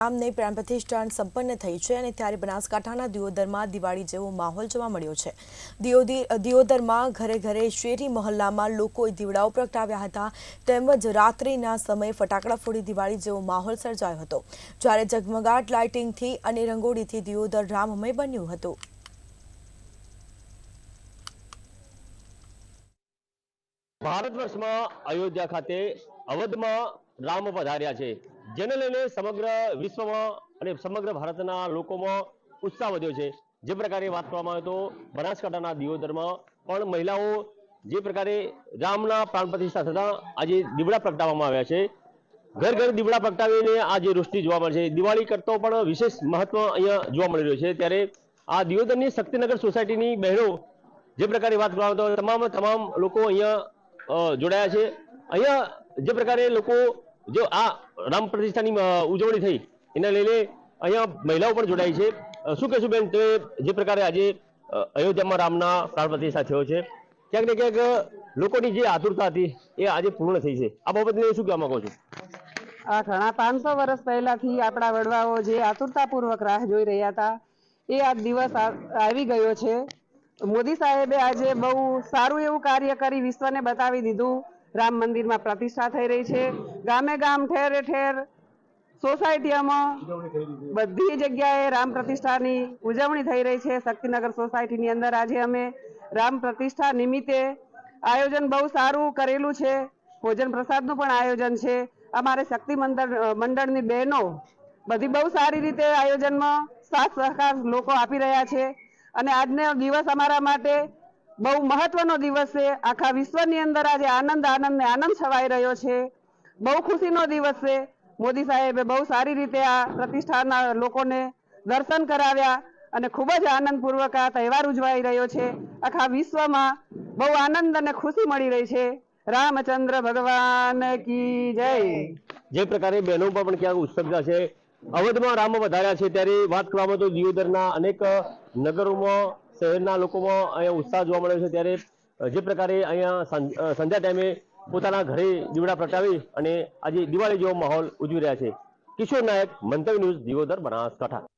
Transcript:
રામને પ્રાણ પ્રતિષ્ઠા સંપન્ન થઈ છે અને ત્યારે બનાસકાંઠાના દિયોદરમાં દિવાળી જેવો માહોલ જોવા મળ્યો છે। દિયોદરમાં ઘરે ઘરે શેરી મહોલ્લામાં લોકોએ દીવડાઓ પ્રગટાવ્યા હતા તેમજ રાત્રિના સમયે ફટાકડા ફોડી દિવાળી જેવો માહોલ સર્જાયો હતો જ્યારે ઝગમગાટ લાઇટિંગથી અને રંગોળીથી દિયોદર રામમય બન્યું હતું। ભારતવર્ષમાં અયોધ્યા ખાતે અવધમાં રામ પધાર્યા છે, જેને લઈને સમગ્ર વિશ્વમાં અને સમગ્ર ભારતના લોકોમાં ઉત્સાહ વધ્યો છે। જે પ્રકારે વાત કરવામાં આવે તો બનાસકાંઠાના દિયોદરમાં પણ મહિલાઓ જે પ્રકારે રામના પ્રાણ પ્રતિષ્ઠા થતા આજે દીવડા પ્રગટાવવામાં આવ્યા છે। ઘર ઘર દીવડા પ્રગટાવીને આ જે રોશની જોવા મળે છે, દિવાળી કરતો પણ વિશેષ મહત્વ અહીંયા જોવા મળી રહ્યું છે। ત્યારે આ દિયોદરની શક્તિનગર સોસાયટીની બહેનો જે પ્રકારે વાત કરવામાં આવે તો તમામ લોકો અહીંયા જોડાયા છે। અહીંયા જે પ્રકારે લોકો જો આ રામ પ્રતિષ્ઠાની ઉજવણી થઈ એના લઈને અહીંયા મહિલાઓ પણ જોડાઈ છે। શું કહેશું બેન, તો જે પ્રકારે આજે અયોધ્યામાં રામના પ્રાણ પ્રતિષ્ઠા થયો છે, ક્યાંક ને ક્યાંક લોકોની જે આતુરતા હતી એ આજે પૂર્ણ થઈ છે, આ બાબતને શું કહેવા માંગો છો? આ ઘણા 500 વર્ષ પહેલાથી આપણા વડવાઓ જે આતુરતાપૂર્વક રાહ જોઈ રહ્યા હતા એ આ દિવસ આવી ગયો છે। મોદી સાહેબે આજે બહુ સારું એવું કાર્ય કરી વિશ્વને બતાવી દીધું। રામ મંદિરમાં પ્રતિષ્ઠા થઈ રહી છે, ગામે ગામ ઠેરે ઠેર સોસાયટીઓમાં બધી જગ્યાએ રામ પ્રતિષ્ઠાની ઉજવણી થઈ રહી છે। શક્તિનગર સોસાયટીની અંદર આજે અમે રામ પ્રતિષ્ઠા નિમિત્તે આયોજન બહુ સારું કરેલું છે। ભોજન પ્રસાદનું પણ આયોજન છે। અમારે શક્તિ મંડળની બહેનો બધી બહુ સારી રીતે આયોજનમાં સાથ સહકાર લોકો આપી રહ્યા છે અને આજનો દિવસ અમારા માટે બહુ મહત્વનો દિવસ છે। આખા વિશ્વની અંદર આજે આનંદ છવાઈ રહ્યો છે, બહુ ખુશીનો દિવસ છે। મોદી સાહેબે બહુ સારી રીતે આ પ્રતિષ્ઠાના લોકોને દર્શન કરાવ્યા અને ખૂબ જ આનંદપૂર્વક આ તહેવાર ઉજવાઈ રહ્યો છે। આખા વિશ્વમાં બહુ આનંદ અને ખુશી મળી રહી છે। રામચંદ્ર ભગવાન કી જય। જે પ્રકારે બહેનો પણ ક્યાંક ઉત્સુકતા છે, અવધમાં રામ વધાર્યા છે, ત્યારે વાત કરવામાં તો દિયોદરના અનેક નગરોમાં શહેરના લોકોમાં અહીંયા ઉત્સાહ જોવા મળે છે। ત્યારે જે પ્રકારે અહીંયા સંધ્યા ટાઈમે પોતાના ઘરે દીવડા પ્રગટાવી અને આજે દિવાળી જેવો માહોલ ઉજવી રહ્યા છે। કિશોર નાયક, મંતવ્ય ન્યૂઝ, દિયોદર, બનાસકાંઠા।